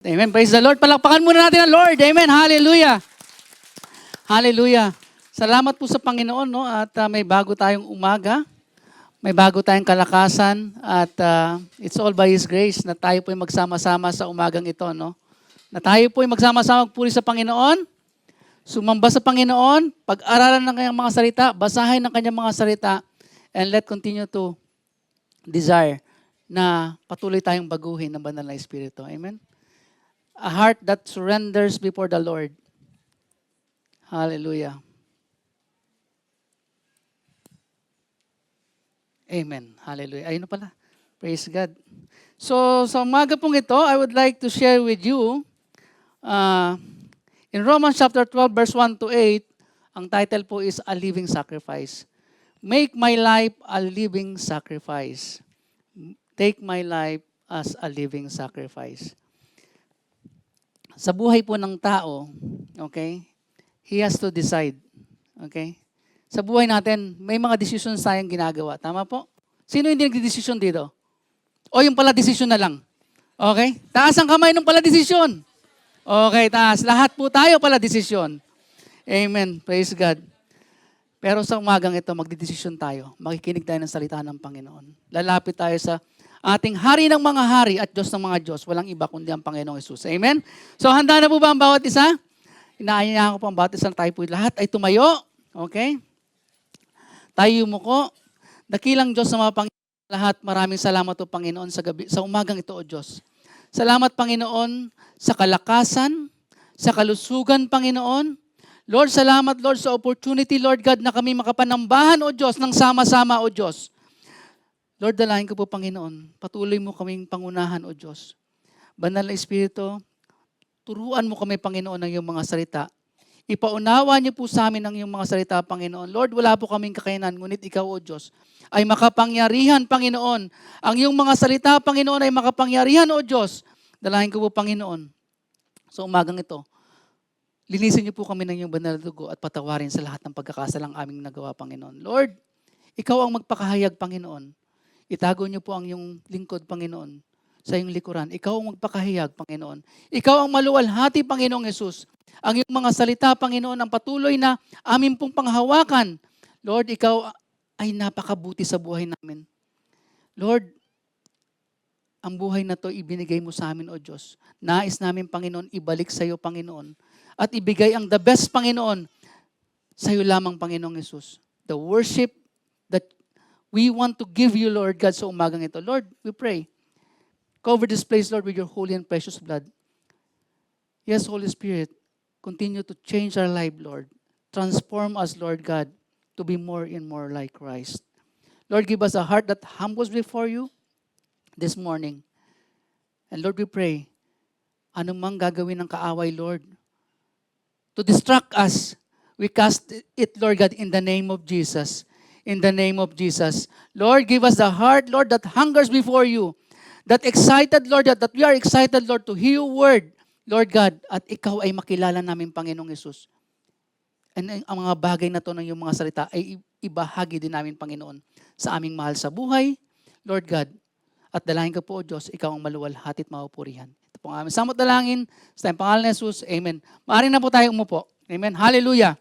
Amen. Praise the Lord. Palakpakan muna natin ang Lord. Amen. Hallelujah. Hallelujah. Salamat po sa Panginoon, no? At may bago tayong umaga. May bago tayong kalakasan. At it's all by His grace na tayo po ay magsama-sama sa umagang ito, no? Na tayo po ay magsama-sama magpuri sa Panginoon. Sumamba sa Panginoon. Pag-aralan ng kanyang mga salita. Basahin ng kanyang mga salita. And let continue to desire na patuloy tayong baguhin ng banal na Espiritu. Amen. A heart that surrenders before the Lord. Hallelujah. Amen. Hallelujah. Ayun na pala. Praise God. So, sa umaga pong ito, I would like to share with you, in Romans chapter 12, verse 1 to 8, ang title po is A Living Sacrifice. Make my life a living sacrifice. Take my life as a living sacrifice. Sa buhay po ng tao, okay, he has to decide. Okay? Sa buhay natin, may mga decisions tayong ginagawa. Tama po? Sino hindi nagdidesisyon dito? O yung pala desisyon na lang? Okay? Taas ang kamay ng pala desisyon. Okay, taas. Lahat po tayo pala desisyon. Amen. Praise God. Pero sa umagang ito, magdidesisyon tayo. Makikinig tayo ng salita ng Panginoon. Lalapit tayo sa ating hari ng mga hari at Diyos ng mga Diyos. Walang iba kundi ang Panginoong Hesus. Amen? So handa na po ba ang bawat isa? Inaanyayahan ko po ang bawat isa na tayo po lahat ay tumayo. Okay? Tayo yumuko. Dakilang Diyos na mga Panginoon lahat. Maraming salamat po Panginoon sa umagang ito o Diyos. Salamat Panginoon sa kalakasan, sa kalusugan Panginoon. Lord, salamat Lord sa opportunity Lord God na kami makapanambahan o Diyos ng sama-sama o Diyos. Lord, dalahin ko po, Panginoon, patuloy mo kaming pangunahan, O Diyos. Banal na Espiritu, turuan mo kami, Panginoon, ng iyong mga salita. Ipaunawa niyo po sa amin ang iyong mga salita, Panginoon. Lord, wala po kaming kakayanan, ngunit ikaw, O Diyos, ay makapangyarihan, Panginoon. Ang iyong mga salita, Panginoon, ay makapangyarihan, O Diyos. Dalahin ko po, Panginoon, sa umagang ito, linisin niyo po kami ng iyong banal na dugo at patawarin sa lahat ng pagkakasalang aming nagawa, Panginoon. Lord, ikaw ang magpakahayag, Panginoon. Itago niyo po ang iyong lingkod, Panginoon, sa iyong likuran. Ikaw ang magpakahayag, Panginoon. Ikaw ang maluwalhati, Panginoong Hesus. Ang iyong mga salita, Panginoon, ang patuloy na amin pong panghawakan. Lord, ikaw ay napakabuti sa buhay namin. Lord, ang buhay na to ibinigay mo sa amin, O Diyos. Nais namin, Panginoon, ibalik sa iyo, Panginoon. At ibigay ang the best, Panginoon, sa iyo lamang, Panginoong Hesus. The worship that we want to give you, Lord God, sa umagang ito. Lord, we pray. Cover this place, Lord, with your holy and precious blood. Yes, Holy Spirit, continue to change our life, Lord. Transform us, Lord God, to be more and more like Christ. Lord, give us a heart that humbles before you this morning. And Lord, we pray, anumang gagawin ng kaaway, Lord, to distract us, we cast it, Lord God, in the name of Jesus. In the name of Jesus. Lord, give us the heart, Lord, that hungers before you. That excited, Lord, that we are excited, Lord, to hear your word, Lord God, at ikaw ay makilala namin, Panginoong Hesus. And ang mga bagay na to ng iyong mga salita ay ibahagi din namin, Panginoon, sa aming mahal sa buhay, Lord God. At dalahin ka po, O Diyos, ikaw ang maluwalhati at mapupurihan. Ito po ang aming samot dalangin, sa tayong pangalan ni Jesus, Amen. Maaari na po tayo umupo. Amen. Hallelujah.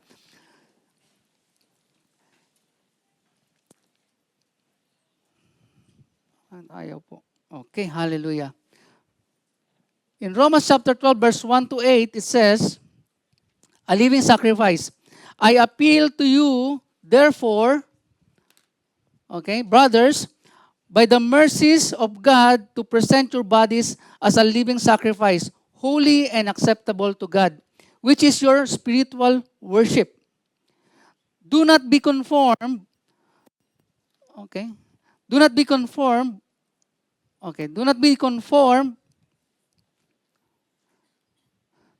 Ayaw po. Okay, hallelujah. In Romans chapter 12, verse 1 to 8, it says, a living sacrifice. I appeal to you, therefore, okay, brothers, by the mercies of God, to present your bodies as a living sacrifice, holy and acceptable to God, which is your spiritual worship. Do not be conformed, okay, do not be conformed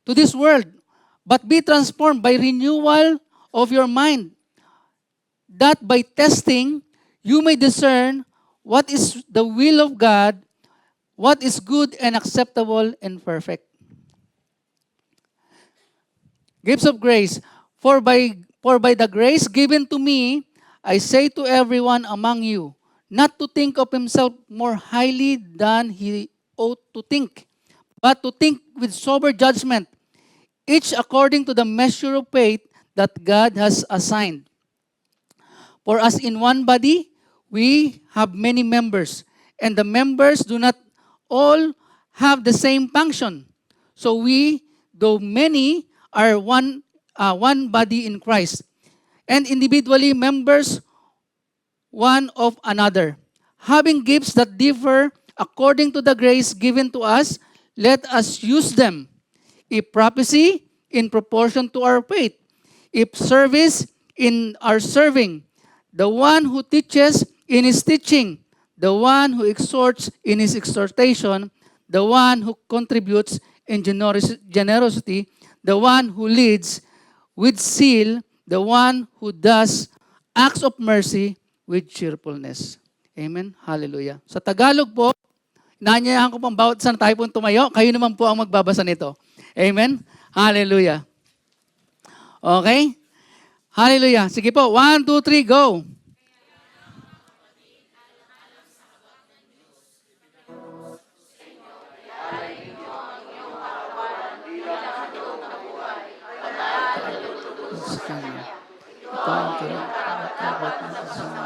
to this world, but be transformed by renewal of your mind, that by testing you may discern what is the will of God, what is good and acceptable and perfect. Gifts of grace. For by the grace given to me, I say to everyone among you, not to think of himself more highly than he ought to think, but to think with sober judgment, each according to the measure of faith that God has assigned. For as in one body, we have many members, and the members do not all have the same function. So we, though many, are one body in Christ, and individually members one of another. Having gifts that differ according to the grace given to us, let us use them. If prophecy, in proportion to our faith. If service, in our serving. The one who teaches, in his teaching. The one who exhorts, in his exhortation. The one who contributes, in generosity. The one who leads, with zeal. The one who does acts of mercy, with cheerfulness. Amen? Hallelujah. Sa Tagalog po, inaanyayahan ko pang bawat isa na tayo pong tumayo. Kayo naman po ang magbabasa nito. Amen? Hallelujah. Okay? Hallelujah. Sige po. 1, 2, 3, go. Ito ang dapat na kasama.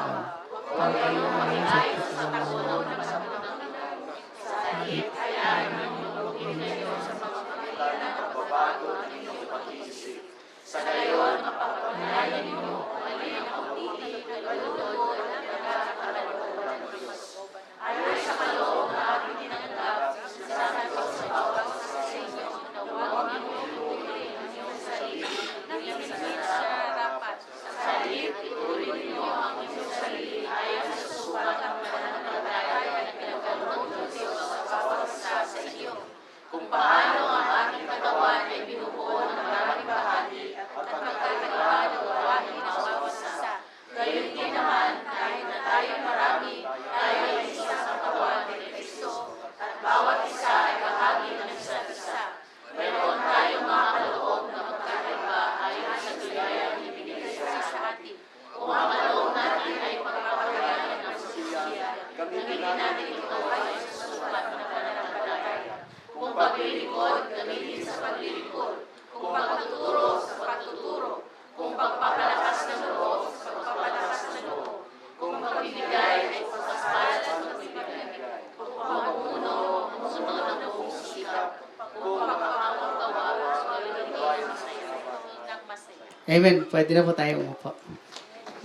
Amen. Pwede na po tayo umupo.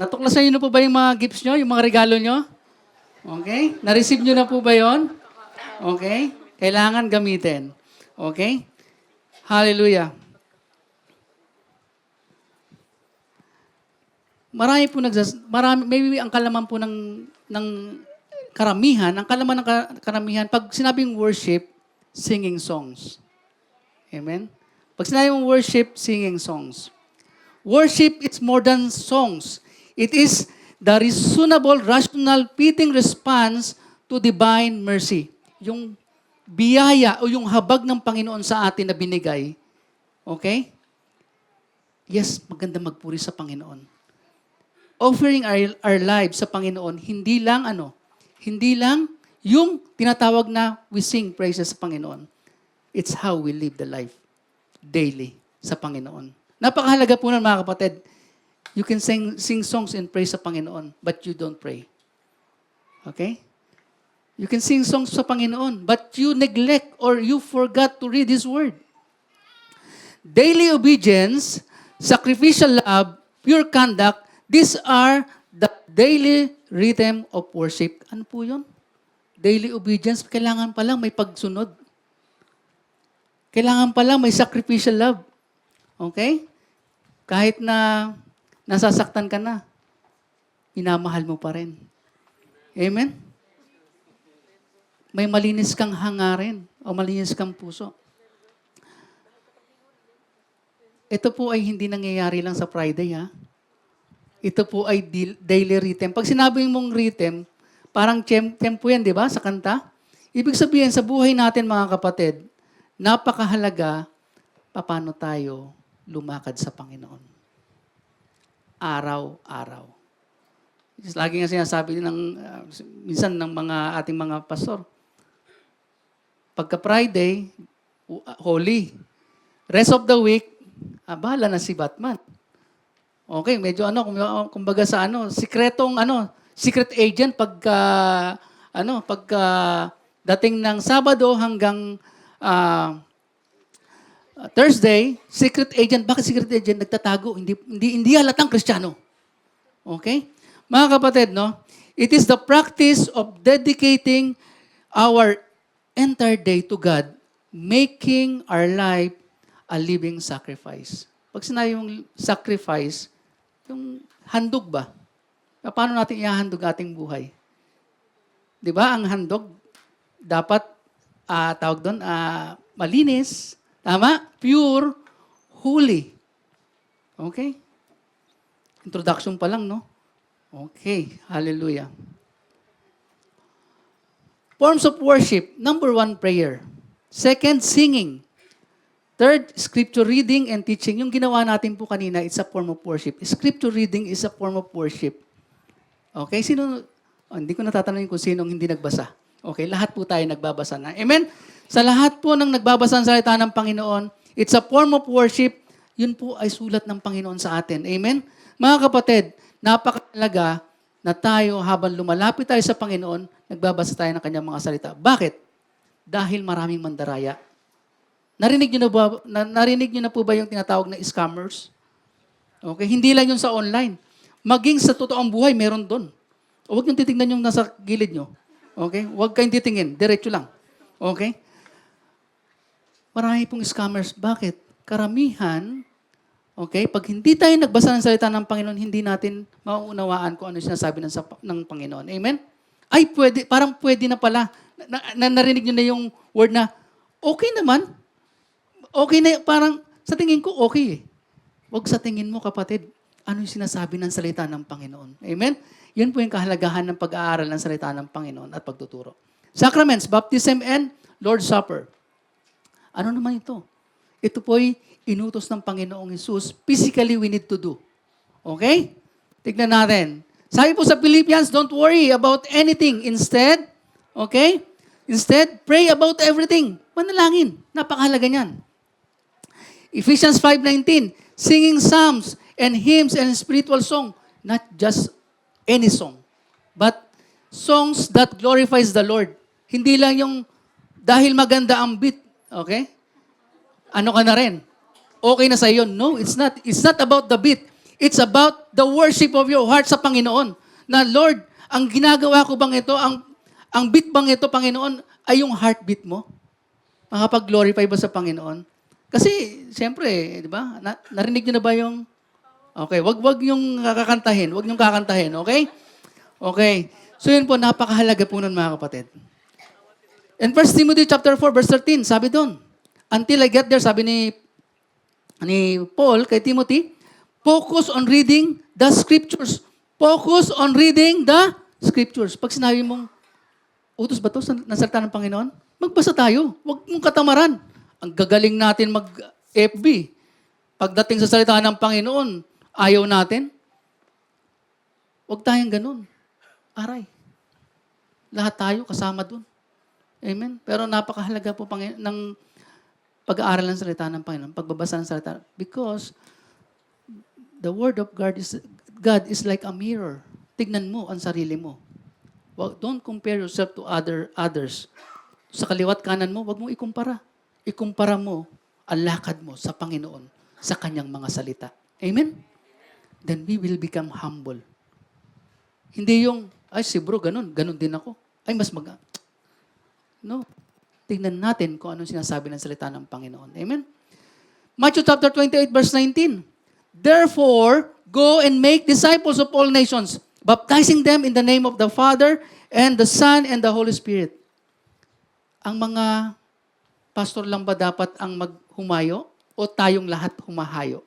Natuklasan niyo na po ba yung mga gifts nyo, yung mga regalo nyo? Okay? Na-receive nyo na po ba yon? Okay? Kailangan gamitin. Okay? Hallelujah. Maybe ang kalaman po ng karamihan, ang kalaman ng karamihan, pag sinabing worship, singing songs. Amen? Pag sinabing worship, singing songs. Worship is more than songs. It is the reasonable, rational, fitting response to divine mercy. Yung biyaya o yung habag ng Panginoon sa atin na binigay. Okay? Yes, maganda magpuri sa Panginoon. Offering our lives sa Panginoon, hindi lang yung tinatawag na we sing praises sa Panginoon. It's how we live the life daily sa Panginoon. Napakahalaga po nun, mga kapatid. You can sing songs and praise sa Panginoon, but you don't pray. Okay? You can sing songs sa Panginoon, but you neglect or you forgot to read His Word. Daily obedience, sacrificial love, pure conduct, these are the daily rhythm of worship. Ano po yun? Daily obedience, kailangan palang may pagsunod. Kailangan palang may sacrificial love. Okay? Kahit na nasasaktan ka na, minamahal mo pa rin. Amen? May malinis kang hangarin o malinis kang puso. Ito po ay hindi nangyayari lang sa Friday, ha? Ito po ay daily rhythm. Pag sinabi mong rhythm, parang tempo yan, di ba, sa kanta? Ibig sabihin, sa buhay natin, mga kapatid, napakahalaga paano tayo lumakad sa Panginoon. Araw-araw. Lagi nga sinasabi minsan ng mga ating mga pastor, pagka Friday, holy. Rest of the week, bahala na si Batman. Okay, medyo kumbaga sa secret agent pagka dating ng Sabado hanggang ah, Thursday, secret agent. Bakit secret agent? Nagtatago, hindi halatang Kristiyano. Okay? Mga kapatid, no? It is the practice of dedicating our entire day to God, making our life a living sacrifice. Pag sinabi yung sacrifice, yung handog ba? Paano natin ihahandog ating buhay? Di ba? Ang handog, dapat, tawag doon, malinis, tama? Pure, holy. Okay? Introduction pa lang, no? Okay. Hallelujah. Forms of worship. Number 1, prayer. Second, singing. Third, scripture reading and teaching. Yung ginawa natin po kanina, it's a form of worship. Scripture reading is a form of worship. Okay? Hindi ko natatanungin kung sinong hindi nagbasa. Okay? Lahat po tayo nagbabasa na. Amen? Sa lahat po ng nagbabasa ng salita ng Panginoon, it's a form of worship. Yun po ay sulat ng Panginoon sa atin. Amen? Mga kapatid, napakalaga na tayo habang lumalapit tayo sa Panginoon, nagbabasa tayo ng kanyang mga salita. Bakit? Dahil maraming mandaraya. Narinig niyo na po ba yung tinatawag na scammers? Okay, hindi lang yun sa online. Maging sa totoong buhay, meron doon. Huwag niyong titingnan yung nasa gilid niyo. Okay? Huwag kayong titingin. Diretso lang. Okay? Marami pong scammers. Bakit? Karamihan, okay, pag hindi tayo nagbasa ng salita ng Panginoon, hindi natin mauunawaan kung ano sinasabi ng Panginoon. Amen? Ay, parang pwede na pala. Narinig niyo na yung word na, okay naman. Okay na, parang sa tingin ko, okay eh. Huwag sa tingin mo, kapatid, ano yung sinasabi ng salita ng Panginoon. Amen? Yun po yung kahalagahan ng pag-aaral ng salita ng Panginoon at pagtuturo. Sacraments, baptism and Lord's Supper. Ano naman ito? Ito po'y inutos ng Panginoong Hesus. Physically, we need to do. Okay? Tignan natin. Sabi po sa Philippians, don't worry about anything. Instead, okay? Instead, pray about everything. Manalangin. Napakahalaga niyan. Ephesians 5:19, singing psalms and hymns and spiritual song, not just any song, but songs that glorifies the Lord. Hindi lang yung dahil maganda ang beat, okay? Ano ka na rin? Okay na sa iyo. No, it's not. It's not about the beat. It's about the worship of your heart sa Panginoon. Na Lord, ang ginagawa ko bang ito, ang beat bang ito, Panginoon, ay yung heartbeat mo? Makapag-glorify ba sa Panginoon? Kasi, siyempre, di ba? Narinig niyo na ba yung... Okay, wag yung kakantahin. Wag yung kakantahin, okay? Okay. So yun po, napakahalaga po nun, mga kapatid. In 1 Timothy chapter 4, verse 13, sabi doon, until I get there, sabi ni Paul kay Timothy, focus on reading the scriptures. Focus on reading the scriptures. Pag sinabi mong, utos ba ito ng salita ng Panginoon? Magbasa tayo. Huwag mong katamaran. Ang gagaling natin mag-FB. Pagdating sa salita ng Panginoon, ayaw natin. Huwag tayong ganun. Aray. Lahat tayo kasama dun. Amen? Pero napakahalaga po ng pag-aaral ng salita ng Panginoon, pagbabasa ng salita. Because the Word of God is like a mirror. Tignan mo ang sarili mo. Well, don't compare yourself to others. Sa kaliwat kanan mo, wag mong ikumpara. Ikumpara mo ang lakad mo sa Panginoon, sa Kanyang mga salita. Amen? Then we will become humble. Hindi yung, ay si bro, ganun din ako. Ay mas No. Tingnan natin kung anong sinasabi ng salita ng Panginoon. Amen? Matthew chapter 28, verse 19. Therefore, go and make disciples of all nations, baptizing them in the name of the Father and the Son and the Holy Spirit. Ang mga pastor lang ba dapat ang maghumayo o tayong lahat humahayo?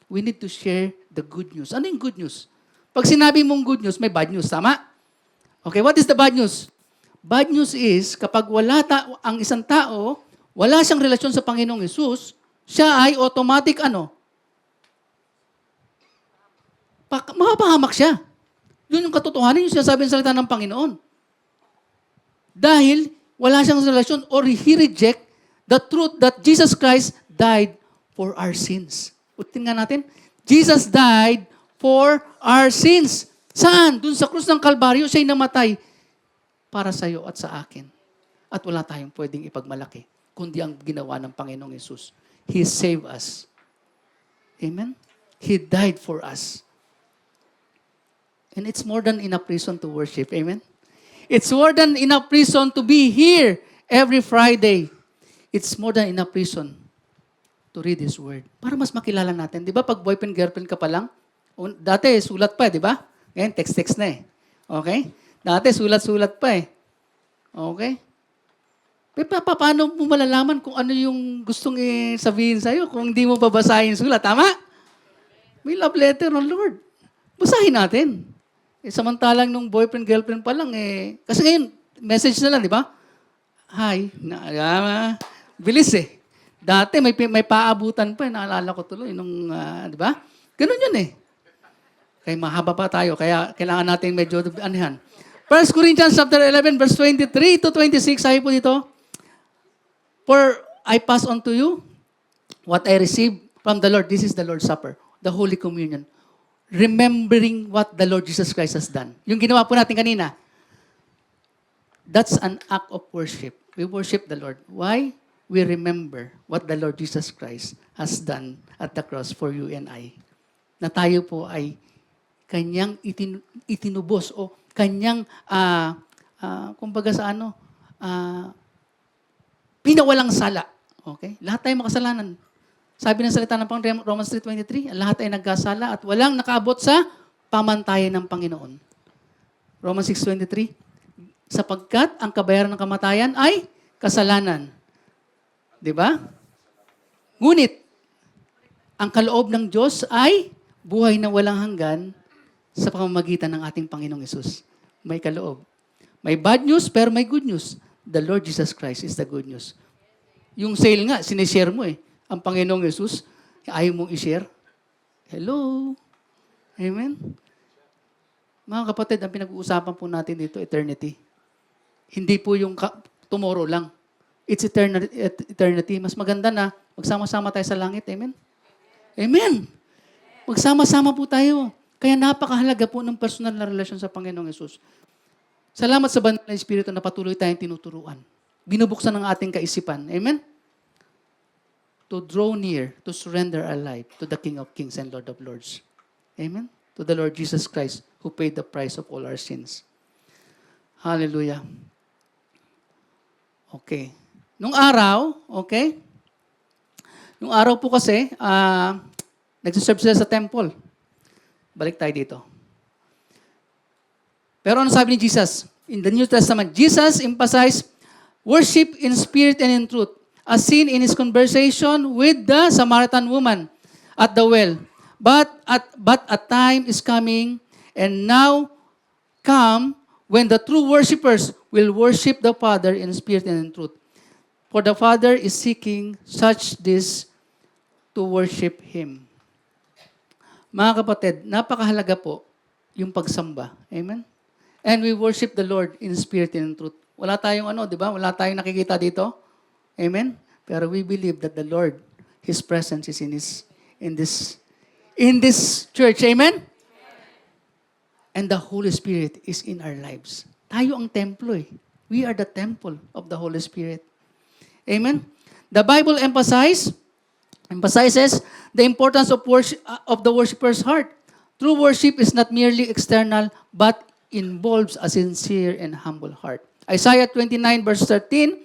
We need to share the good news. Ano yung good news? Pag sinabi mong good news, may bad news. Tama? Okay, what is the bad news? Bad news is, kapag ang isang tao, wala siyang relasyon sa Panginoong Hesus, siya ay automatic mapapahamak siya. Yun yung katotohanan, yung sinasabi ng salita ng Panginoon. Dahil wala siyang relasyon or he reject The truth that Jesus Christ died for our sins. Ulitin nga natin. Jesus died for our sins. Saan? Doon sa krus ng Kalbaryo, siya'y namatay para sa iyo at sa akin. At wala tayong pwedeng ipagmalaki, kundi ang ginawa ng Panginoong Yesus. He saved us. Amen? He died for us. And it's more than enough reason to worship. Amen? It's more than enough reason to be here every Friday. It's more than enough reason to read His Word. Para mas makilala natin. Di ba pag boyfriend, girlfriend ka pa lang, dati sulat pa, di ba? Ngayon, text-text na eh. Okay? Dati sulat-sulat pa eh. Okay? Paano mo malalaman kung ano yung gustong sabihin sa'yo kung hindi mo babasahin sulat? Tama? May love letter ng Lord. Basahin natin. Samantalang nung boyfriend, girlfriend pa lang kasi ngayon, message na lang, di ba? Hi. Bilis eh. Dati may paabutan pa, naalala ko tuloy nung, di ba? Ganun yun eh. Kaya mahaba pa tayo, kaya kailangan natin medyo anihan. 1 Corinthians chapter 11, verse 23 to 26, sabi po dito, For I pass on to you what I received from the Lord. This is the Lord's Supper, the Holy Communion. Remembering what the Lord Jesus Christ has done. Yung ginawa po natin kanina, that's an act of worship. We worship the Lord. Why? We remember what the Lord Jesus Christ has done at the cross for you and I. Na tayo po ay kanyang itinubos o kanyang, kumbaga sa pinawalang sala. Okay? Lahat tayo makasalanan. Sabi ng salita ng Panginoon, Romans 3:23, lahat ay nagkasala at walang nakaabot sa pamantayan ng Panginoon. Romans 6:23, sapagkat ang kabayaran ng kamatayan ay kasalanan. Di ba? Ngunit, ang kaloob ng Diyos ay buhay na walang hanggan sa pamamagitan ng ating Panginoong Yesus. May kaloob. May bad news, pero may good news. The Lord Jesus Christ is the good news. Yung sale nga, sinishare mo eh. Ang Panginoong Yesus, ayaw mong i-share. Hello? Amen? Mga kapatid, ang pinag-uusapan po natin dito, eternity. Hindi po yung tomorrow lang. It's eternity. Mas maganda na magsama-sama tayo sa langit. Amen? Amen! Magsama-sama po tayo. Kaya napakahalaga po ng personal na relasyon sa Panginoong Yesus. Salamat sa banal na Espiritu na patuloy tayong tinuturuan. Binubuksan ang ating kaisipan. Amen? To draw near, to surrender our life to the King of Kings and Lord of Lords. Amen? To the Lord Jesus Christ who paid the price of all our sins. Hallelujah. Okay. Nung araw, okay? Nung araw po kasi, nagsiserve sila sa temple. Balik tayo dito. Pero ano sabi ni Jesus? In the New Testament, Jesus emphasized worship in spirit and in truth, as seen in His conversation with the Samaritan woman at the well. But a time is coming, and now come, when the true worshipers will worship the Father in spirit and in truth. For the Father is seeking such this to worship Him. Mga kapatid, napakahalaga po yung pagsamba. Amen? And we worship the Lord in spirit and in truth. Wala tayong di ba? Wala tayong nakikita dito. Amen? Pero we believe that the Lord, His presence is in this church. Amen? And the Holy Spirit is in our lives. Tayo ang templo eh. We are the temple of the Holy Spirit. Amen? The Bible emphasizes the importance of worship, of the worshiper's heart. True worship is not merely external, but involves a sincere and humble heart. Isaiah 29 verse 13,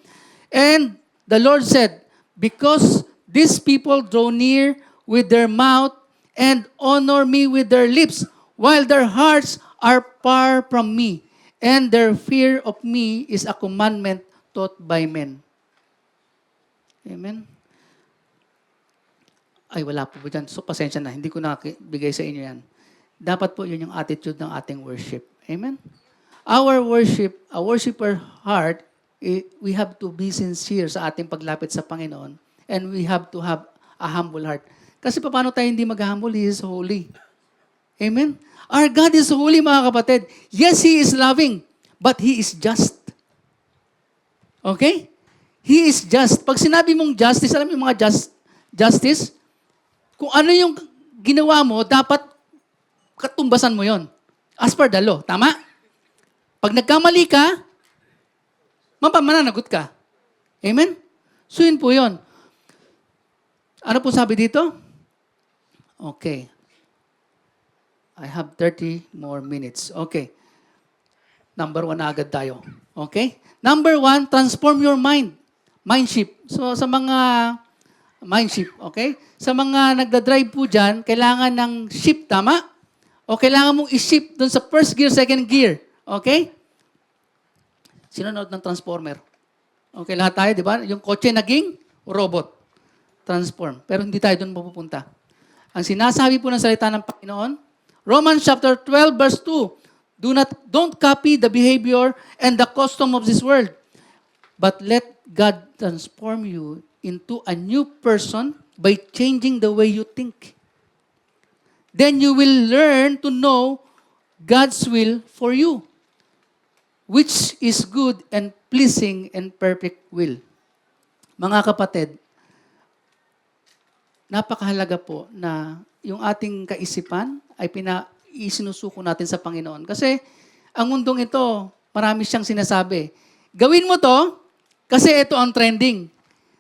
and the Lord said, because these people draw near with their mouth and honor me with their lips, while their hearts are far from me, and their fear of me is a commandment taught by men. Amen? Ay, wala po dyan. So, pasensya na. Hindi ko nakibigay sa inyo yan. Dapat po yun yung attitude ng ating worship. Amen? Our worship, a worshiper heart, we have to be sincere sa ating paglapit sa Panginoon, and we have to have a humble heart. Kasi paano tayo hindi mag-humble? He is holy. Amen? Our God is holy, mga kapatid. Yes, He is loving, but He is just. Okay? He is just. Pag sinabi mong justice, alam mo yung mga justice? Kung ano yung ginawa mo, dapat katumbasan mo yon. As per the law. Tama? Pag nagkamali ka, mananagot ka. Amen? So yun po yun. Ano po sabi dito? Okay. I have 30 more minutes. Okay. Number 1 na agad tayo. Okay? Number 1, transform your mind. Mindship. So sa mga mindship, okay? Sa mga nagda-drive po dyan, kailangan ng shift, tama? O kailangan mong i-shift dun sa first gear, second gear. Okay? Sino nanood ng Transformer? Okay, lahat tayo, di ba? Yung kotse naging robot. Transform. Pero hindi tayo dun mapupunta. Ang sinasabi po ng salita ng Panginoon, Romans chapter 12, verse 2, don't copy the behavior and the custom of this world, but let God transform you into a new person by changing the way you think. Then you will learn to know God's will for you, which is good and pleasing and perfect will. Mga kapatid, napakahalaga po na yung ating kaisipan ay isinusuko natin sa Panginoon. Kasi ang mundong ito, marami siyang sinasabi. Gawin mo to kasi ito ang trending.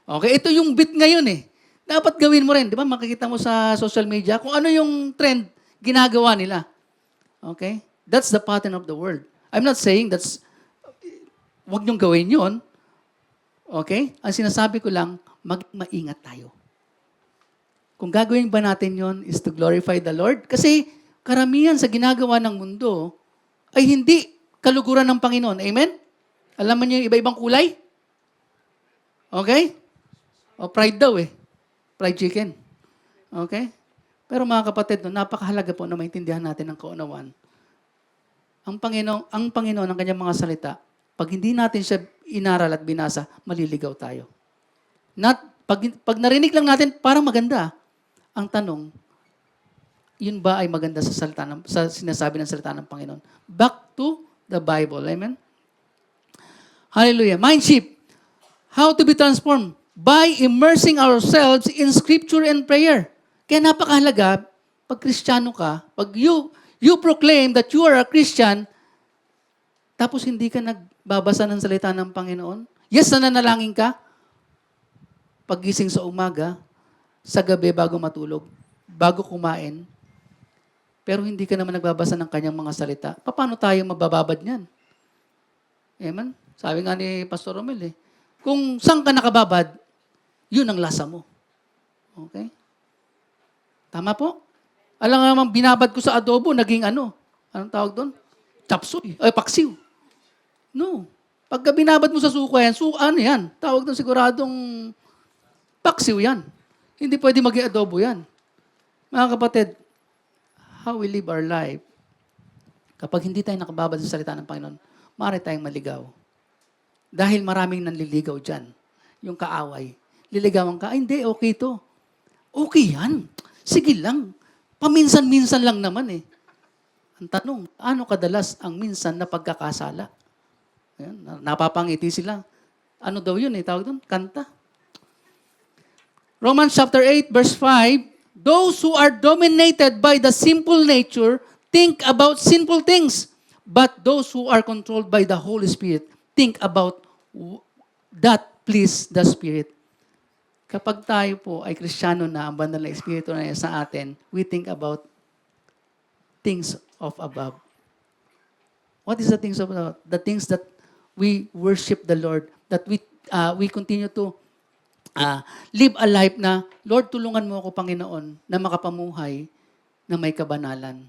Okay, ito yung bit ngayon eh. Dapat gawin mo rin. Di ba, makikita mo sa social media kung ano yung trend ginagawa nila. Okay? That's the pattern of the world. I'm not saying wag niyong gawin yun. Okay? Ang sinasabi ko lang, maingat tayo. Kung gagawin ba natin yon is to glorify the Lord? Kasi karamihan sa ginagawa ng mundo ay hindi kaluguran ng Panginoon. Amen? Alam mo niyo yung iba-ibang kulay? Okay? O pride daw eh. Fried chicken. Okay? Pero mga kapatid, napakahalaga po na maintindihan natin ang kaunawaan. Ang Panginoon, ang kanyang mga salita, pag hindi natin siya inaral at binasa, maliligaw tayo. Pag narinig lang natin, parang maganda. Ang tanong, yun ba ay maganda sa sinasabi ng salita ng Panginoon? Back to the Bible. Amen? Hallelujah. Mindship. How to be transformed? By immersing ourselves in Scripture and prayer. Kaya napakahalaga, pag Kristiyano ka, pag you proclaim that you are a Christian, tapos hindi ka nagbabasa ng salita ng Panginoon, yes, nananalangin ka, paggising sa umaga, sa gabi bago matulog, bago kumain, pero hindi ka naman nagbabasa ng kanyang mga salita, paano tayo mabababad niyan? Amen? Sabi nga ni Pastor Romel kung saan ka nakababad, yun ang lasa mo. Okay? Tama po? Alam nga naman, binabad ko sa adobo, naging anong tawag doon? Chapsuy, paksiw. No. Pagka binabad mo sa suka yan, yan? Tawag doon siguradong paksiw yan. Hindi pwede maging adobo yan. Mga kapatid, how we live our life, kapag hindi tayo nakababad sa salita ng Panginoon, maaari tayong maligaw. Dahil maraming nanliligaw dyan. Yung kaaway. Liligawan ka, hindi, okay to. Okay yan. Sige lang. Paminsan-minsan lang naman eh. Ang tanong, ano kadalas ang minsan na pagkakasala? Ayan, napapangiti sila. Ano daw yun tawag doon? Kanta. Romans chapter 8, verse 5, those who are dominated by the sinful nature think about sinful things, but those who are controlled by the Holy Spirit think about that please the Spirit. Kapag tayo po ay Kristiyano na, ang banal na Espiritu na sa atin, we think about things of above. What is the things of above? The things that we worship the Lord, that we continue to live a life na, Lord, tulungan mo ako, Panginoon, na makapamuhay na may kabanalan.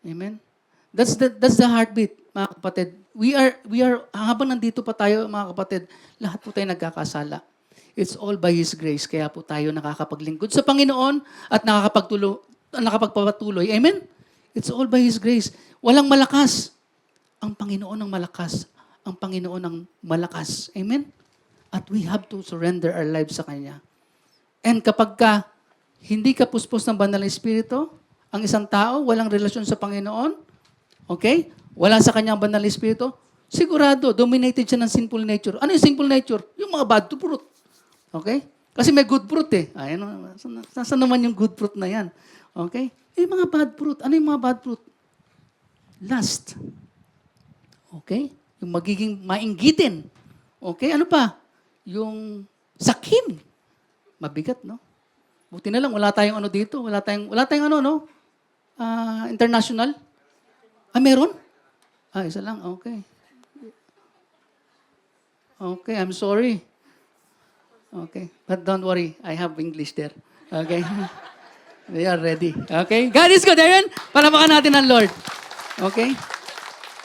Amen? That's the heartbeat, mga kapatid. We are, habang nandito pa tayo, mga kapatid, lahat po tayo nagkakasala. It's all by His grace. Kaya po tayo nakakapaglingkod sa Panginoon at nakakapagpapatuloy. Amen? It's all by His grace. Walang malakas. Ang Panginoon ang malakas. Ang Panginoon ang malakas. Amen? At we have to surrender our lives sa Kanya. And kapag hindi ka puspos ng banal na Espiritu, ang isang tao, walang relasyon sa Panginoon, okay? Wala sa Kanyang banal na Espiritu, sigurado, dominated siya ng sinful nature. Ano yung sinful nature? Yung mga bad fruit. Okay? Kasi may good fruit eh. Ayan, saan naman yung good fruit na yan? Okay? Yung mga bad fruit. Ano yung mga bad fruit? Lust. Okay? Yung magiging mainggitin. Okay? Ano pa? Yung sakim. Mabigat, no? Buti na lang, wala tayong ano dito. Wala tayong ano, no? International. Meron? Isa lang. Okay. Okay, I'm sorry. Okay. But don't worry. I have English there. Okay? They are ready. Okay? God is good. Amen? Palamakan natin ang Lord. Okay?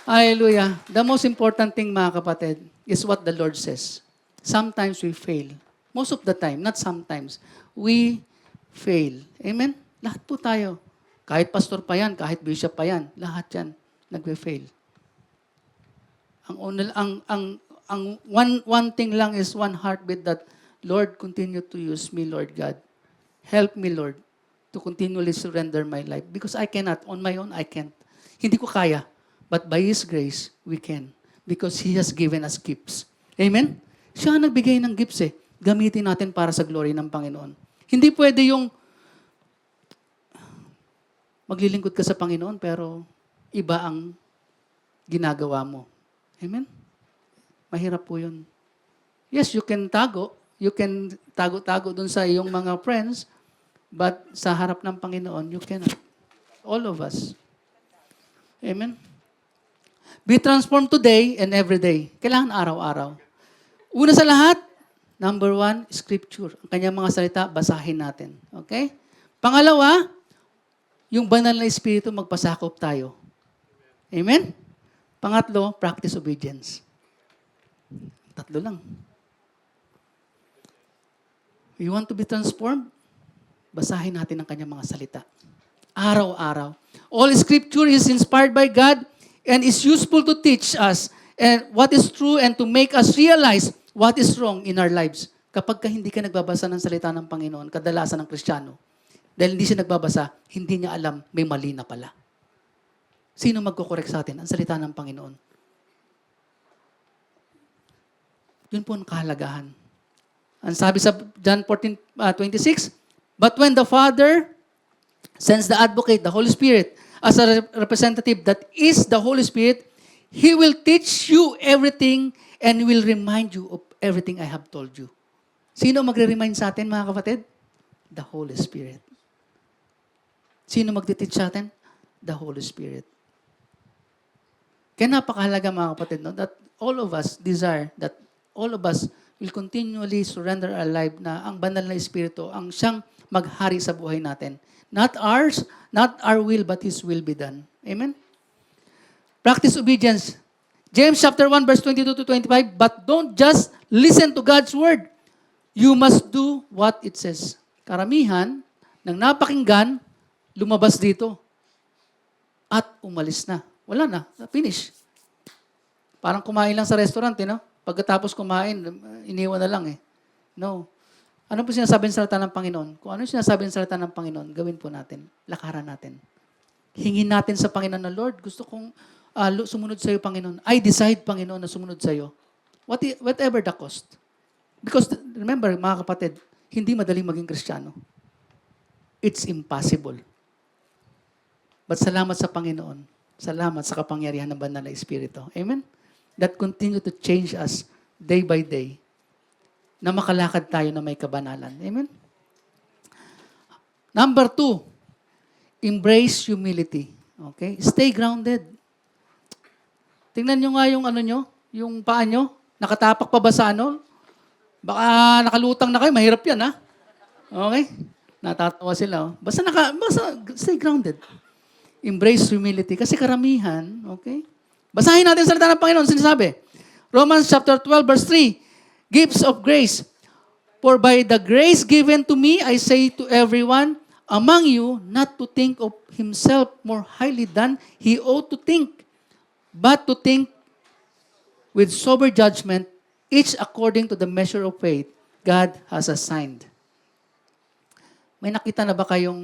Hallelujah. The most important thing, mga kapatid, is what the Lord says. Sometimes we fail. Most of the time, not sometimes. We fail. Amen? Lahat po tayo. Kahit pastor pa yan, kahit bishop pa yan, lahat yan, nagwe-fail. Ang one thing lang is one heartbeat that, Lord, continue to use me, Lord God. Help me, Lord, to continually surrender my life. Because I cannot. On my own, I can't. Hindi ko kaya. But by His grace, we can. Because He has given us gifts. Amen? Siya ang nagbigay ng gifts eh. Gamitin natin para sa glory ng Panginoon. Hindi pwede yung maglilingkod ka sa Panginoon pero iba ang ginagawa mo. Amen? Mahirap po yun. Yes, you can tago. You can tago-tago dun sa iyong mga friends. But sa harap ng Panginoon, you cannot. All of us. Amen? Be transformed today and every day. Kailangan araw-araw. Una sa lahat, number 1, Scripture. Ang kanyang mga salita, basahin natin. Okay? Pangalawa, yung banal na Espiritu, magpasakop tayo. Amen? Pangatlo, practice obedience. Tatlo lang. You want to be transformed? Basahin natin ang kanyang mga salita. Araw-araw. All Scripture is inspired by God and is useful to teach us and what is true and to make us realize what is wrong in our lives. Kapag hindi ka nagbabasa ng salita ng Panginoon, kadalasan ng Kristiyano, dahil hindi siya nagbabasa, hindi niya alam may mali na pala. Sino magkukorek sa atin? Ang salita ng Panginoon. Yun po ang kahalagahan. Ang sabi sa John 14:26, but when the Father sends the Advocate, the Holy Spirit, as a representative that is the Holy Spirit, He will teach you everything and will remind you of everything I have told you. Sino magre-remind sa atin, mga kapatid? The Holy Spirit. Sino magte-teach sa atin? The Holy Spirit. Kaya napakahalaga, mga kapatid, no? That all of us desire that all of us will continually surrender our life na ang banal na Espiritu ang siyang maghari sa buhay natin. Not ours, not our will, but His will be done. Amen? Practice obedience. James chapter 1, verse 22 to 25, but don't just listen to God's word. You must do what it says. Karamihan ng napakinggan, lumabas dito. At umalis na. Wala na. Finish. Parang kumain lang sa restaurant, no? Pagkatapos kumain, iniwan na lang eh. No. Ano po sinasabi ng salita ng Panginoon? Kung ano yung sinasabi ng salita ng Panginoon, gawin po natin. Lakaran natin. Hingin natin sa Panginoon na, Lord, gusto kong sumunod sa iyo, Panginoon. I decide, Panginoon, na sumunod sa iyo. Whatever the cost. Because, remember, mga kapatid, hindi madaling maging Kristiyano. It's impossible. But salamat sa Panginoon. Salamat sa kapangyarihan ng banal na Espiritu. Amen? That continue to change us day by day na makalakad tayo na may kabanalan. Amen? Number 2, embrace humility. Okay? Stay grounded. Tingnan nyo nga yung ano nyo, yung paa nyo, nakatapak pa ba sa ano? Baka nakalutang na kayo, mahirap yan, ha? Okay? Natatawa sila. Basta stay grounded. Embrace humility. Kasi karamihan, okay? Basahin natin sa salita ng Panginoon, sinasabi. Romans chapter 12, verse 3, gifts of grace. For by the grace given to me, I say to everyone among you, not to think of himself more highly than he ought to think, but to think with sober judgment, each according to the measure of faith God has assigned. May nakita na ba kayong,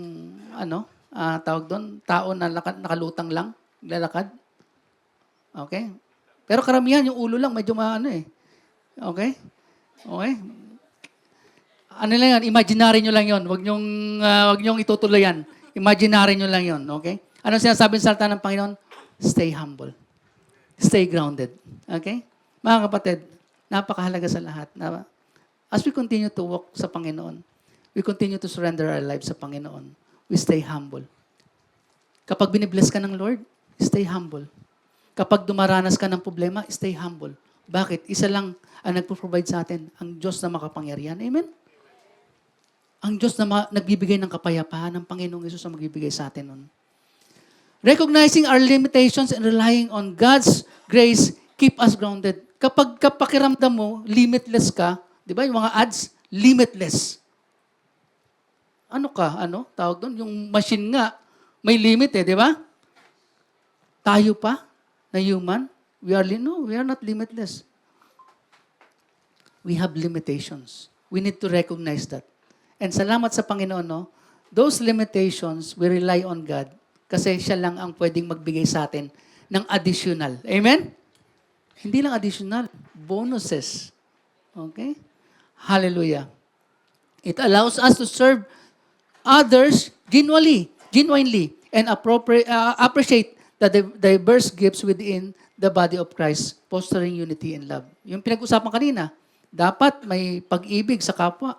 tawag doon, tao na nakalutang lang, lalakad? Okay? Pero karamihan, yung ulo lang, medyo maano eh. Okay? Okay? Ano lang yan, imaginary nyo lang yon. Wag nyong itutuloy yan. Imaginary nyo lang yon. Okay? Ano sinasabi sa salita ng Panginoon? Stay humble. Stay grounded. Okay? Mga kapatid, napakahalaga sa lahat na as we continue to walk sa Panginoon, we continue to surrender our lives sa Panginoon, we stay humble. Kapag binibless ka ng Lord, stay humble. Kapag dumaranas ka ng problema, stay humble. Bakit? Isa lang ang nagpo-provide sa atin, ang Diyos na makapangyarihan. Amen? Ang Diyos na nagbibigay ng kapayapaan, ng Panginoong Yesus na magbibigay sa atin nun. Recognizing our limitations and relying on God's grace keep us grounded. Kapag kapakiramdam mo, limitless ka, di ba? Yung mga ads, limitless. Ano ka? Ano? Tawag doon? Yung machine nga, may limit di ba? Tayo pa, na human, we are not limitless. We have limitations. We need to recognize that. And salamat sa Panginoon, no? Those limitations, we rely on God kasi siya lang ang pwedeng magbigay sa atin ng additional. Amen? Hindi lang additional, bonuses. Okay? Hallelujah. It allows us to serve others genuinely, and appreciate the diverse gifts within the body of Christ, fostering unity and love. Yung pinag-usapan kanina, dapat may pag-ibig sa kapwa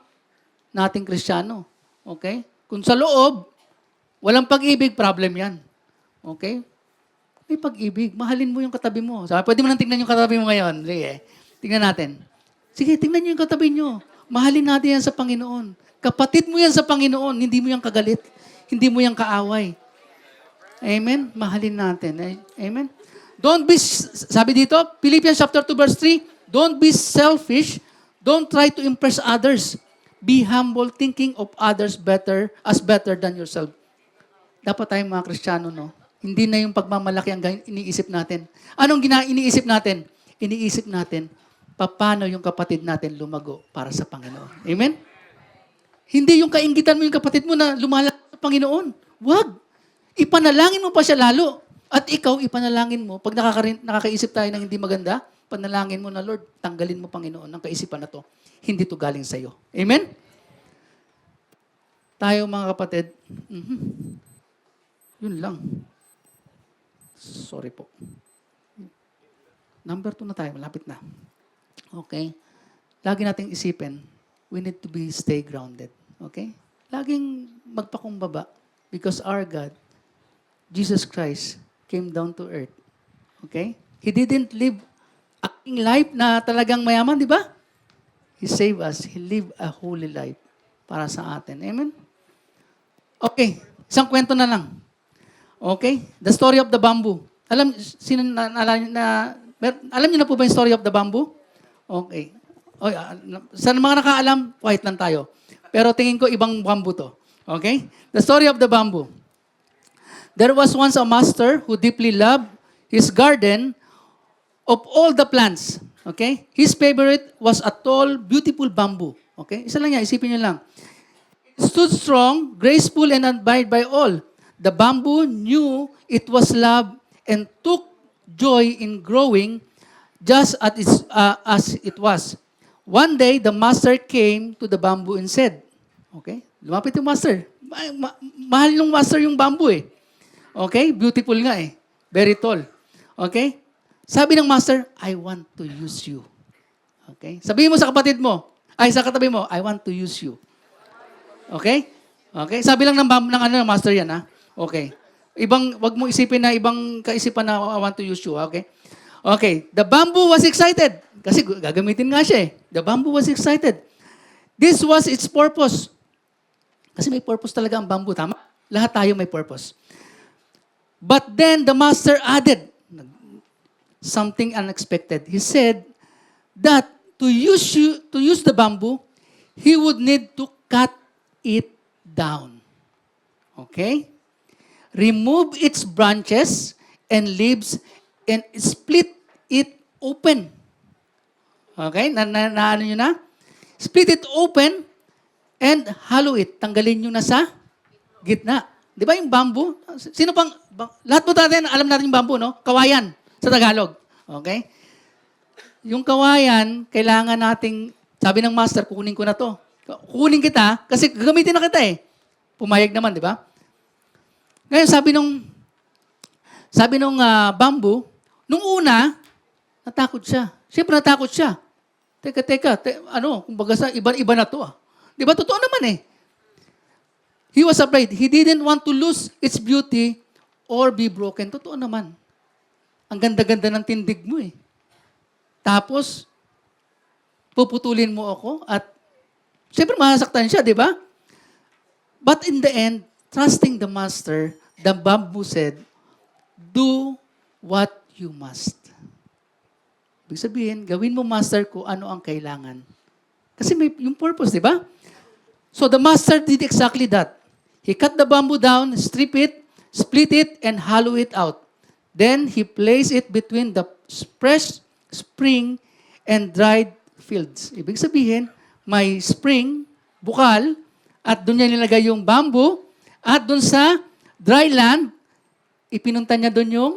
nating Kristiyano. Okay? Kung sa loob, walang pag-ibig, problem yan. Okay? May pag-ibig. Mahalin mo yung katabi mo. So, pwede mo nang tingnan yung katabi mo ngayon. Sige, tingnan natin. Sige, tingnan nyo yung katabi nyo. Mahalin natin yan sa Panginoon. Kapatid mo yan sa Panginoon. Hindi mo yan kagalit. Hindi mo yan kaaway. Amen? Mahalin natin. Amen? Don't be, sabi dito, Philippians chapter 2 verse 3, don't be selfish. Don't try to impress others. Be humble, thinking of others as better than yourself. Dapat tayong mga Kristiyano, no? Hindi na yung pagmamalaki ang iniisip natin. Anong iniisip natin? Iniisip natin, paano yung kapatid natin lumago para sa Panginoon. Amen? Hindi yung kainggitan mo yung kapatid mo na lumalaki sa Panginoon. Wag. Ipanalangin mo pa siya lalo. At ikaw, ipanalangin mo. Pag nakakaisip tayo ng hindi maganda, panalangin mo na, Lord, tanggalin mo, Panginoon, ang kaisipan na to. Hindi to galing sa'yo. Amen? Tayo, mga kapatid, yun lang. Sorry po. Number 2 na tayo, malapit na. Okay? Lagi nating isipin, we need to stay grounded. Okay? Laging magpakumbaba because our God, Jesus Christ, came down to earth. Okay? He didn't live a king life na talagang mayaman, di ba? He saved us. He lived a holy life para sa atin. Amen? Okay. Isang kwento na lang. Okay? The story of the bamboo. Alam niyo na po ba yung story of the bamboo? Okay. Sa mga nakaalam, quiet lang tayo. Pero tingin ko ibang bamboo to. Okay? The story of the bamboo. There was once a master who deeply loved his garden of all the plants. Okay? His favorite was a tall, beautiful bamboo. Okay? Isa lang yan, isipin niyo lang. It stood strong, graceful, and admired by all. The bamboo knew it was loved and took joy in growing just as it was. One day, the master came to the bamboo and said, okay, lumapit yung master. Mahal ng master yung bamboo eh. Okay, beautiful nga eh. Very tall. Okay? Sabi ng master, I want to use you. Okay? Sabihin mo sa kapatid mo, sa katabi mo, I want to use you. Okay? Okay? Sabi lang ng master yan ha. Okay. Wag mo isipin na ibang kaisipan na I want to use you. Okay? Okay. The bamboo was excited. Kasi gagamitin nga siya eh. The bamboo was excited. This was its purpose. Kasi may purpose talaga ang bamboo. Tama? Lahat tayo may purpose. But then the master added something unexpected. He said that to use the bamboo, he would need to cut it down. Okay? Remove its branches and leaves and split it open. Okay? Ano nyo na? Split it open and hollow it. Tanggalin nyo na sa gitna. Di ba yung bamboo? Sino pang, lahat po natin, alam natin yung bamboo, no? Kawayan sa Tagalog. Okay? Yung kawayan, kailangan nating, sabi ng master, kukunin ko na to. Kukunin kita, kasi gagamitin na kita eh. Pumayag naman, di ba? Ngayon, sabi nung bamboo, nung una, natakot siya. Siyempre natakot siya. Teka, kumbaga sa iba na to ah. Di ba? Totoo naman eh. He was afraid. He didn't want to lose its beauty or be broken. Totoo naman. Ang ganda-ganda ng tindig mo eh. Tapos, puputulin mo ako at siyempre masasaktan siya, di ba? But in the end, trusting the master, the bamboo said, do what you must. Ibig sabihin, gawin mo master ko ano ang kailangan. Kasi may yung purpose, di ba? So the master did exactly that. He cut the bamboo down, strip it, split it, and hollow it out. Then he placed it between the fresh spring and dried fields. Ibig sabihin, may spring, bukal, at doon niya nilagay yung bamboo, at doon sa dry land, ipinunta niya doon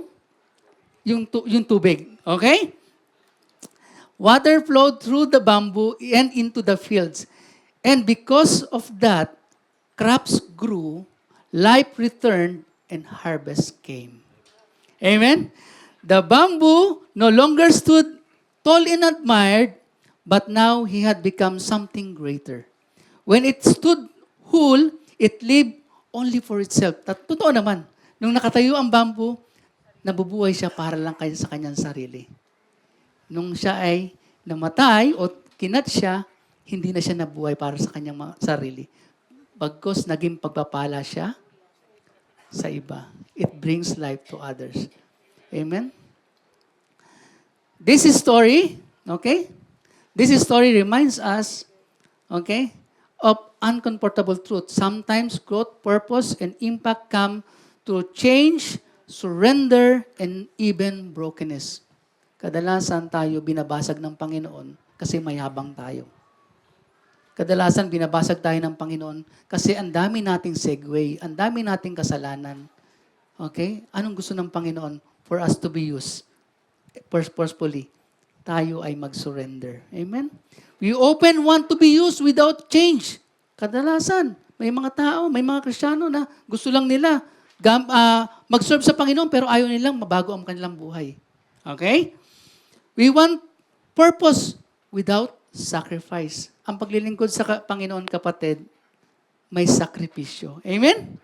yung tubig. Okay? Water flowed through the bamboo and into the fields. And because of that, crops grew, life returned, and harvest came. Amen? The bamboo no longer stood tall and admired, but now he had become something greater. When it stood whole, it lived only for itself. Totoo naman. Nung nakatayo ang bamboo, nabubuhay siya para lang sa kanyang sarili. Nung siya ay namatay o kinat siya, hindi na siya nabuhay para sa kanyang sarili. Bagkus naging pagpapala siya sa iba. It brings life to others. Amen? This story, okay? This story reminds us, okay, of uncomfortable truth. Sometimes growth, purpose, and impact come through change, surrender, and even brokenness. Kadalasan tayo binabasag ng Panginoon kasi mayabang tayo. Kadalasan binabasag tayo ng Panginoon kasi ang dami nating segue, ang dami nating kasalanan. Okay? Anong gusto ng Panginoon? For us to be used purposefully. Tayo ay mag-surrender. Amen? We often want to be used without change. Kadalasan, may mga tao, may mga Kristiyano na gusto lang nila mag-serve sa Panginoon pero ayaw nilang mabago ang kanilang buhay. Okay? We want purpose without sacrifice. Ang paglilingkod sa Panginoon, kapatid, may sakripisyo. Amen?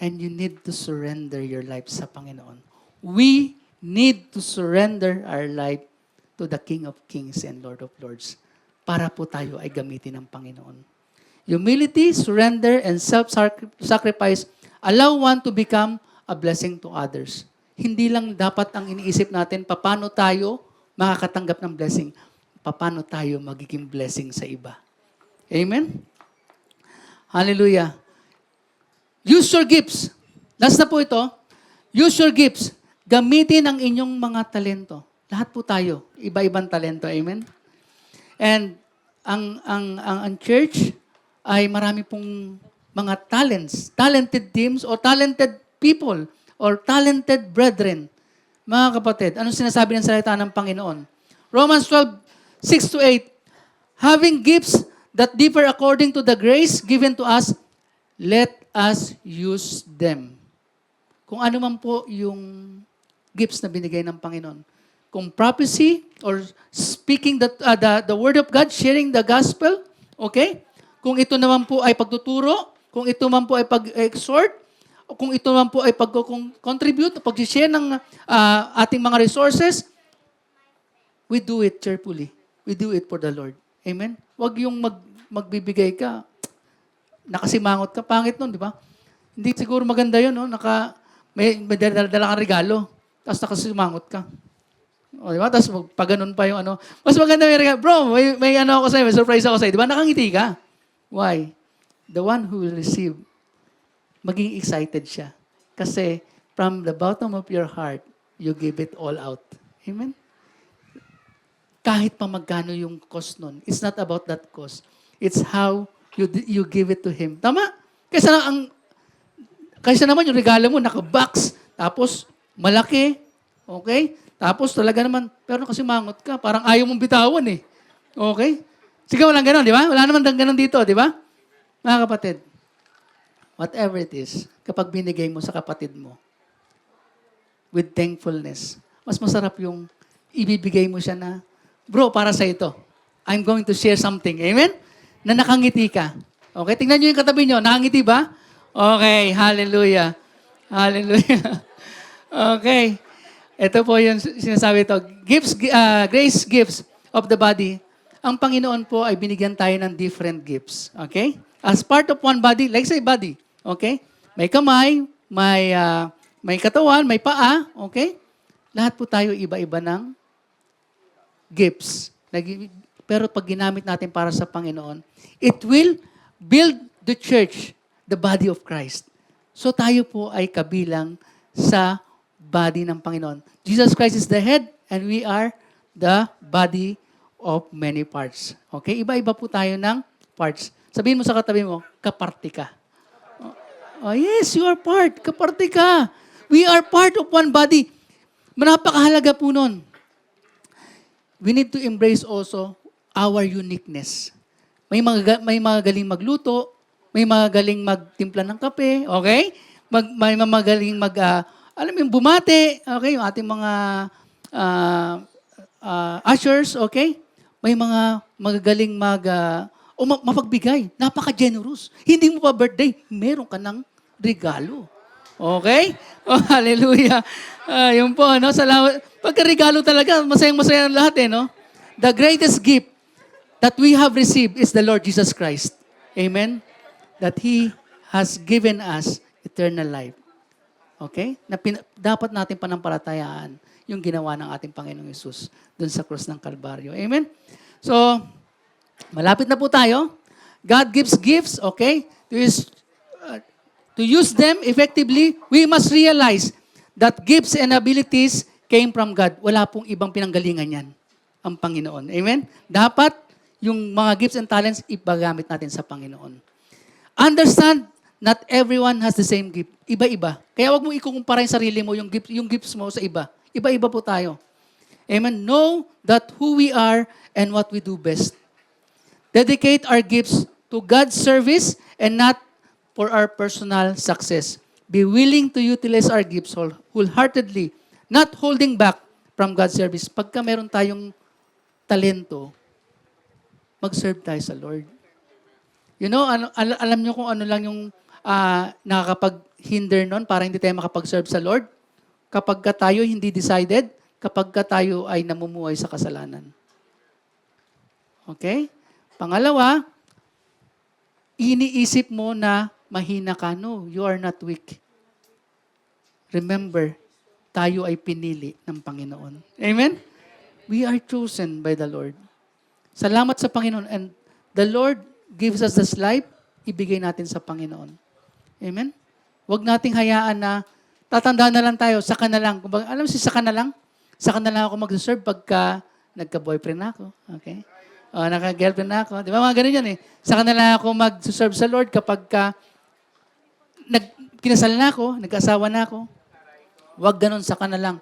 And you need to surrender your life sa Panginoon. We need to surrender our life to the King of Kings and Lord of Lords para po tayo ay gamitin ng Panginoon. Humility, surrender, and self-sacrifice allow one to become a blessing to others. Hindi lang dapat ang iniisip natin, paano tayo makakatanggap ng blessing, paano tayo magiging blessing sa iba. Amen? Hallelujah. Use your gifts. Last na po ito. Use your gifts. Gamitin ang inyong mga talento. Lahat po tayo, iba-ibang talento. Amen? And ang church ay marami pong mga talents, talented teams or talented people or talented brethren. Mga kapatid, anong sinasabi ng salita ng Panginoon? Romans 12:6-8, having gifts that differ according to the grace given to us, let us use them. Kung ano man po yung gifts na binigay ng Panginoon. Kung prophecy or speaking the word of God, sharing the gospel, okay? Kung ito naman po ay pagtuturo, kung ito man po ay pag-exhort, kung ito man po ay pag-contribute, pag-share ng ating mga resources, we do it cheerfully. We do it for the Lord. Amen? Huwag yung magbibigay ka, nakasimangot ka, pangit nun, di ba? Hindi siguro maganda yun, no? May dala kang regalo, tapos nakasimangot ka. O, di ba? Tapos pag ganun pa yung mas maganda may regalo. Bro, may ako sa'yo, may surprise ako sa'yo. Di ba? Nakangiti ka. Why? The one who will receive, maging excited siya. Kasi from the bottom of your heart, you give it all out. Amen? Kahit pa magkano yung cost nun, it's not about that cost. It's how you give it to Him. Tama? Kaysa naman yung regalo mo, naka-box, tapos malaki, okay? Tapos talaga naman, pero kasi mangot ka, parang ayaw mong bitawan eh. Okay? Sige, walang ganon, di ba? Wala naman ganon dito, di ba? Mga kapatid, whatever it is, kapag binigay mo sa kapatid mo, with thankfulness, mas masarap yung ibibigay mo siya na, bro, para sa ito. I'm going to share something. Amen? Na nakangiti ka. Okay? Tingnan nyo yung katabi nyo. Nakangiti ba? Okay. Hallelujah. Hallelujah. Okay. Ito po yung sinasabi ito. Grace gifts of the body. Ang Panginoon po ay binigyan tayo ng different gifts. Okay? As part of one body, like say body. Okay? May kamay, may katawan, may paa. Okay? Lahat po tayo iba-iba ng gifts. Pero pag ginamit natin para sa Panginoon, it will build the church, the body of Christ. So tayo po ay kabilang sa body ng Panginoon. Jesus Christ is the head and we are the body of many parts. Okay? Iba-iba po tayo ng parts. Sabihin mo sa katabi mo, kaparte ka. Oh, yes, you are part. Kaparte ka. We are part of one body. Napakahalaga po nun. We need to embrace also our uniqueness. May mga galing magluto, may mga galing magtimpla ng kape, okay? May mga magaling alam mo yung bumate, okay? Yung ating mga ushers, okay? May mga magagaling mapagbigay. Napaka-generous. Hindi mo pa birthday, meron ka ng regalo. Okay? Oh, hallelujah. Yun po, no? Salamat. Pagka-regalo talaga, masayang-masaya ang lahat, no? The greatest gift that we have received is the Lord Jesus Christ. Amen? That He has given us eternal life. Okay? Dapat natin panampalatayaan yung ginawa ng ating Panginoong Yesus dun sa krus ng Kalbaryo. Amen? So, malapit na po tayo. God gives gifts, okay? To use them effectively, we must realize that gifts and abilities came from God. Wala pong ibang pinanggalingan yan, ang Panginoon. Amen? Dapat yung mga gifts and talents, ipagamit natin sa Panginoon. Understand, not everyone has the same gift. Iba-iba. Kaya wag mo ikukumpara yung sarili mo, yung gifts mo sa iba. Iba-iba po tayo. Amen? Know that who we are and what we do best. Dedicate our gifts to God's service and not for our personal success. Be willing to utilize our gifts wholeheartedly, not holding back from God's service. Pagka meron tayong talento, mag-serve tayo sa Lord. You know, alam nyo kung ano lang yung nakakapag-hinder nun para hindi tayo makapag-serve sa Lord? Kapag ka tayo hindi decided, kapag ka tayo ay namumuhay sa kasalanan. Okay? Pangalawa, iniisip mo na mahina ka. No, you are not weak. Remember, tayo ay pinili ng Panginoon. Amen? We are chosen by the Lord. Salamat sa Panginoon. And the Lord gives us this life, ibigay natin sa Panginoon. Amen? Huwag nating hayaan na tatandaan na lang tayo, saka na lang. Alam mo saka na lang? Saka na lang ako mag-serve pagka nagka-boyfriend na ako. Okay? O, naka-girlfriend na ako. Di ba mga ganun yan eh. Saka na lang ako mag-serve sa Lord kapag kinasal na ako, nag-asawa na ako. Huwag ganun, saka na lang.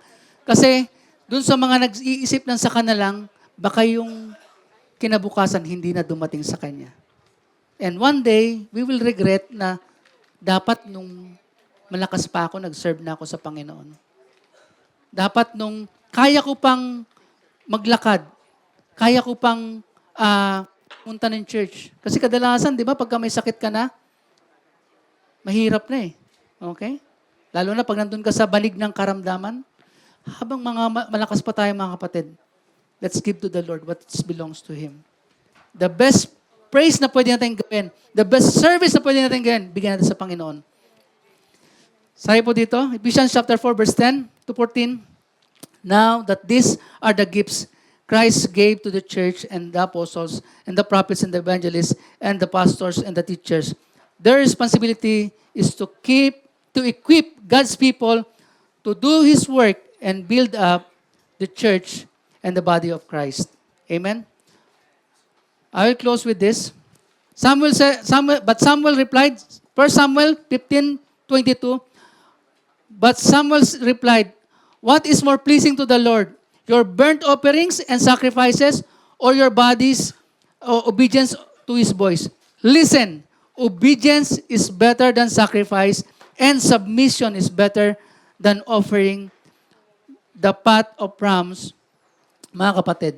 Kasi, dun sa mga nag-iisip ng saka na lang, baka yung kinabukasan hindi na dumating sa kanya. And one day, we will regret na dapat nung malakas pa ako, nag-serve na ako sa Panginoon. Dapat nung kaya ko pang maglakad, kaya ko pang punta ng church. Kasi kadalasan, di ba, pagka may sakit ka na, mahirap na eh. Okay? Lalo na pag nandun ka sa balig ng karamdaman, habang malakas pa tayo mga kapatid, let's give to the Lord what belongs to Him. The best praise na pwede natin gawin, the best service na pwede natin gawin, bigyan natin sa Panginoon. Sabi po dito, Ephesians chapter 4, verse 10 to 14, now that these are the gifts Christ gave to the church and the apostles and the prophets and the evangelists and the pastors and the teachers. Their responsibility is to equip God's people to do His work and build up the church and the body of Christ. Amen? I will close with this. But Samuel replied, 1 Samuel 15:22, but Samuel replied, What is more pleasing to the Lord? Your burnt offerings and sacrifices, or your body's obedience to His voice? Listen, obedience is better than sacrifice, and submission is better than offering the fat of rams. Mga kapatid,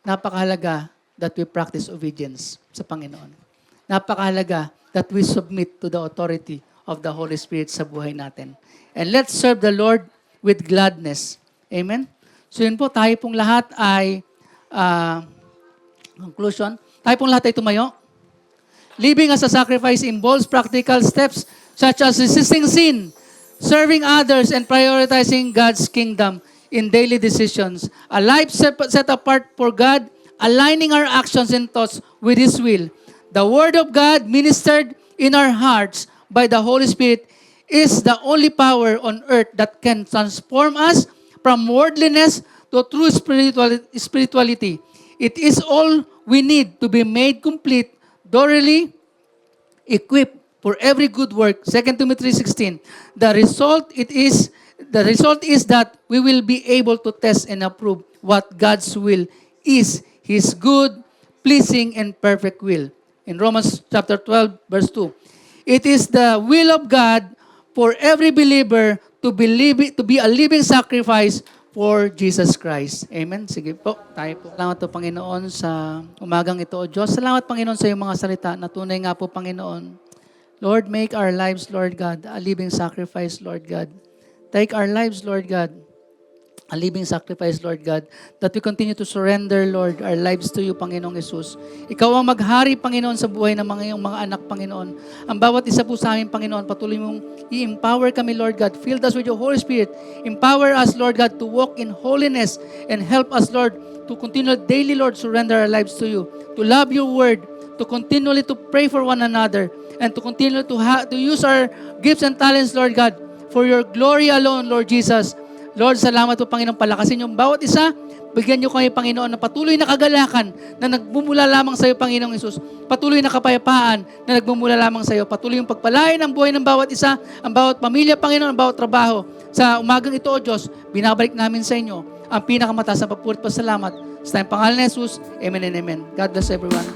napakahalaga that we practice obedience sa Panginoon. Napakahalaga that we submit to the authority of the Holy Spirit sa buhay natin. And let's serve the Lord with gladness. Amen? So yun po, tayo pong lahat ay, conclusion, tayo pong lahat ay tumayo. Living as a sacrifice involves practical steps such as resisting sin, serving others, and prioritizing God's kingdom in daily decisions. A life set apart for God, aligning our actions and thoughts with His will. The Word of God ministered in our hearts by the Holy Spirit is the only power on earth that can transform us from worldliness to true spirituality. It is all we need to be made complete, thoroughly equipped for every good work. 2 Timothy 3:16. The result is that we will be able to test and approve what God's will is, His good, pleasing, and perfect will. In Romans chapter 12, verse 2. It is the will of God for every believer to be a living sacrifice for Jesus Christ. Amen. Sige po, tayo po. Salamat po, Panginoon, sa umagang ito, O Diyos. Salamat, Panginoon, sa iyong mga salita na tunay nga po, Panginoon. Lord, make our lives, Lord God, a living sacrifice, Lord God. Take our lives, Lord God, a living sacrifice, Lord God, that we continue to surrender, Lord, our lives to you, Panginoong Jesus. Ikaw ang maghari, Panginoon, sa buhay ng iyong mga anak, Panginoon. Ang bawat isa po sa amin, Panginoon, patuloy mong i-empower kami, Lord God. Fill us with your Holy Spirit. Empower us, Lord God, to walk in holiness and help us, Lord, to continue daily, Lord, surrender our lives to you, to love your word, to continually to pray for one another, and to continue to use our gifts and talents, Lord God, for your glory alone, Lord Jesus. Lord, salamat po, Panginoon, palakasin yung bawat isa. Bigyan niyo kami, Panginoon, ng patuloy na kagalakan na nagmumula lamang sa iyo, Panginoong Hesus. Patuloy na kapayapaan na nagmumula lamang sa iyo. Patuloy yung pagpalain ng buhay ng bawat isa, ang bawat pamilya, Panginoon, ang bawat trabaho. Sa umagang ito, O Diyos, binabalik namin sa inyo ang pinakamataas na papuri at pasalamat. Sa tayong pangalan ni Jesus, amen and amen. God bless everyone.